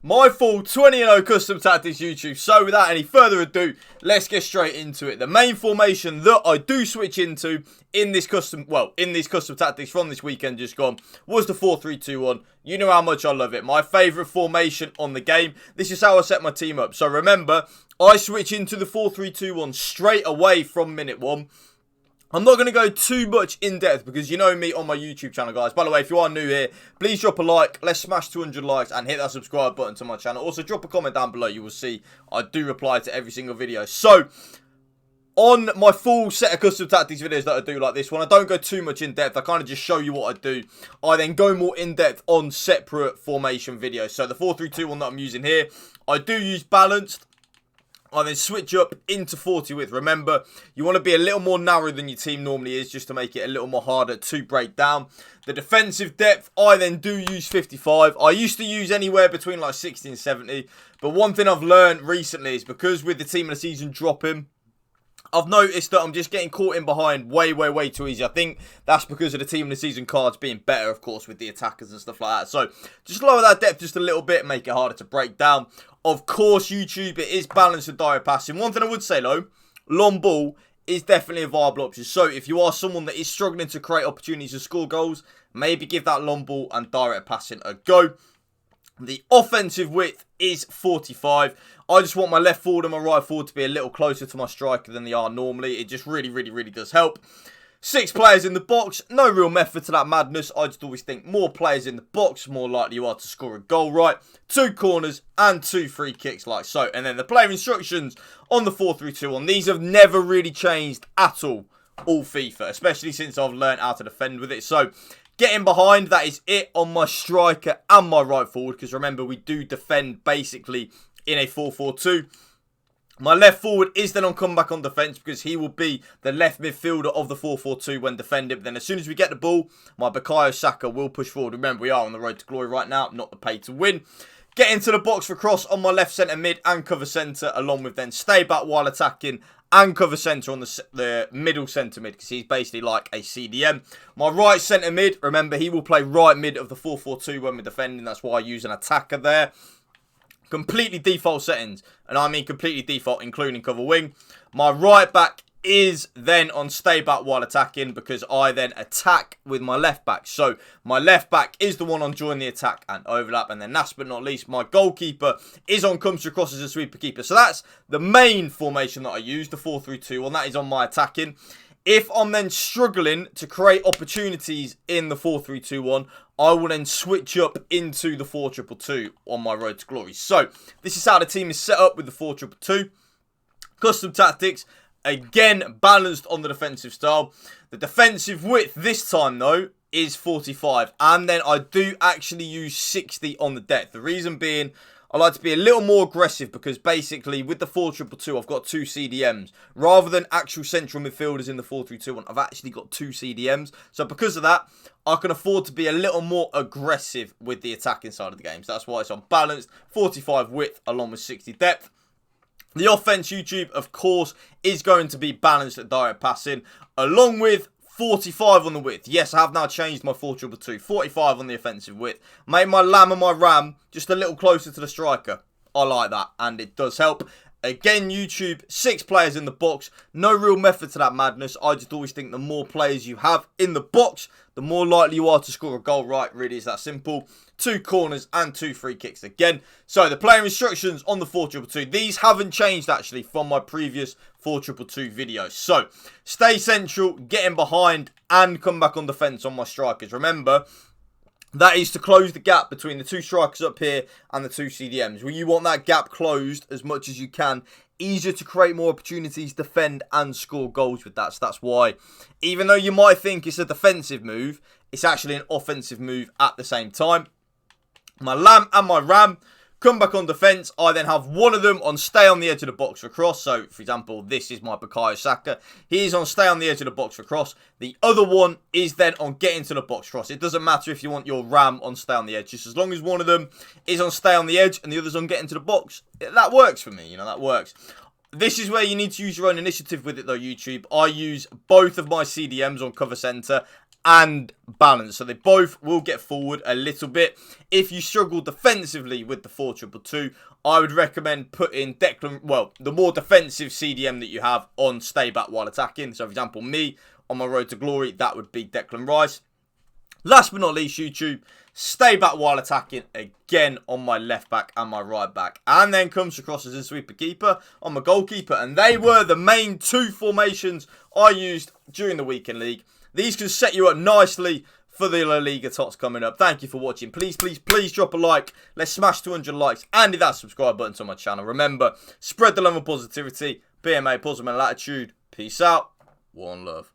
my full 20-0 Custom Tactics YouTube. So without any further ado, let's get straight into it. The main formation that I do switch into in this custom tactics from this weekend just gone was the 4-3-2-1. You know how much I love it. My favourite formation on the game. This is how I set my team up. So remember, I switch into the 4-3-2-1 straight away from minute 1. I'm not going to go too much in depth because you know me on my YouTube channel, guys. By the way, if you are new here, please drop a like. Let's smash 200 likes and hit that subscribe button to my channel. Also, drop a comment down below. You will see I do reply to every single video. So, on my full set of custom tactics videos that I do like this one, I don't go too much in depth. I kind of just show you what I do. I then go more in depth on separate formation videos. So, the 4-3-2-1 that I'm using here, I do use balanced. I then switch up into 40 width. Remember, you want to be a little more narrow than your team normally is, just to make it a little more harder to break down. The defensive depth, I then do use 55. I used to use anywhere between like 60 and 70. But one thing I've learned recently is because with the team of the season dropping, I've noticed that I'm just getting caught in behind way too easy. I think that's because of the team of the season cards being better, of course, with the attackers and stuff like that. So, just lower that depth just a little bit, make it harder to break down. Of course, YouTube, it is balanced with direct passing. One thing I would say, though, long ball is definitely a viable option. So, if you are someone that is struggling to create opportunities to score goals, maybe give that long ball and direct passing a go. The offensive width is 45. I just want my left forward and my right forward to be a little closer to my striker than they are normally. It just really does help. 6 players in the box. No real method to that madness. I just always think more players in the box, more likely you are to score a goal, right? 2 corners and 2 free kicks like so. And then the player instructions on the 4-3-2-1. These have never really changed at all FIFA, especially since I've learned how to defend with it. So, getting behind, that is it on my striker and my right forward. Because remember, we do defend basically in a 4-4-2. My left forward is then on comeback on defence because he will be the left midfielder of the 4-4-2 when defending. But then as soon as we get the ball, my Bukayo Saka will push forward. Remember, we are on the road to glory right now, not the pay to win. Get into the box for cross on my left centre mid and cover centre, along with then stay back while attacking and cover centre on the middle centre mid because he's basically like a CDM. My right centre mid, remember, he will play right mid of the 4-4-2 when we're defending. That's why I use an attacker there. Completely default settings, and I mean completely default, including cover wing. My right back is then on stay back while attacking because I then attack with my left back. So my left back is the one on join the attack and overlap. And then last but not least, my goalkeeper is on comes to cross as a sweeper keeper. So that's the main formation that I use, the 4-3-2, and that is on my attacking. If I'm then struggling to create opportunities in the 4-3-2-1, I will then switch up into the 4-2-2 on my road to glory. So, this is how the team is set up with the 4-2-2. Custom tactics, again, balanced on the defensive style. The defensive width this time, though, is 45. And then I do actually use 60 on the depth. The reason being, I like to be a little more aggressive because basically with the 4-2-2, I've got 2 CDMs. Rather than actual central midfielders in the 4-3-2-1, I've actually got 2 CDMs. So because of that, I can afford to be a little more aggressive with the attacking side of the game. So that's why it's on balanced, 45 width along with 60 depth. The offense, YouTube, of course, is going to be balanced at direct passing along with 45 on the width. Yes, I have now changed my 4-2-2. 45 on the offensive width. Made my lamb and my ram just a little closer to the striker. I like that, and it does help. Again, YouTube, 6 players in the box. No real method to that madness. I just always think the more players you have in the box, the more likely you are to score a goal, right? Really is that simple. 2 corners and 2 free kicks again. So, the player instructions on the 4-2-2. These haven't changed, actually, from my previous 4-2-2 video. So, stay central, get in behind, and come back on defence on my strikers. Remember, that is to close the gap between the 2 strikers up here and the 2 CDMs. Well, you want that gap closed as much as you can. Easier to create more opportunities, defend and score goals with that. So that's why, even though you might think it's a defensive move, it's actually an offensive move at the same time. My lamb and my ram come back on defence. I then have one of them on stay on the edge of the box for cross. So, for example, this is my Bukayo Saka. He is on stay on the edge of the box for cross. The other one is then on get into the box cross. It doesn't matter if you want your ram on stay on the edge. Just as long as one of them is on stay on the edge and the other's on get into the box. That works for me, you know, that works. This is where you need to use your own initiative with it though, YouTube. I use both of my CDMs on cover centre and balance. So they both will get forward a little bit. If you struggle defensively with the 4-2-2, I would recommend putting Declan, well, the more defensive CDM that you have on stay back while attacking. So, for example, me on my road to glory, that would be Declan Rice. Last but not least, YouTube, stay back while attacking again on my left back and my right back. And then comes the crosses and sweeper keeper on my goalkeeper. And they were the main two formations I used during the weekend league. These can set you up nicely for the La Liga tots coming up. Thank you for watching. Please, please, please drop a like. Let's smash 200 likes and hit that subscribe button to my channel. Remember, spread the love and positivity. BMA, positive mental attitude. Peace out. One love.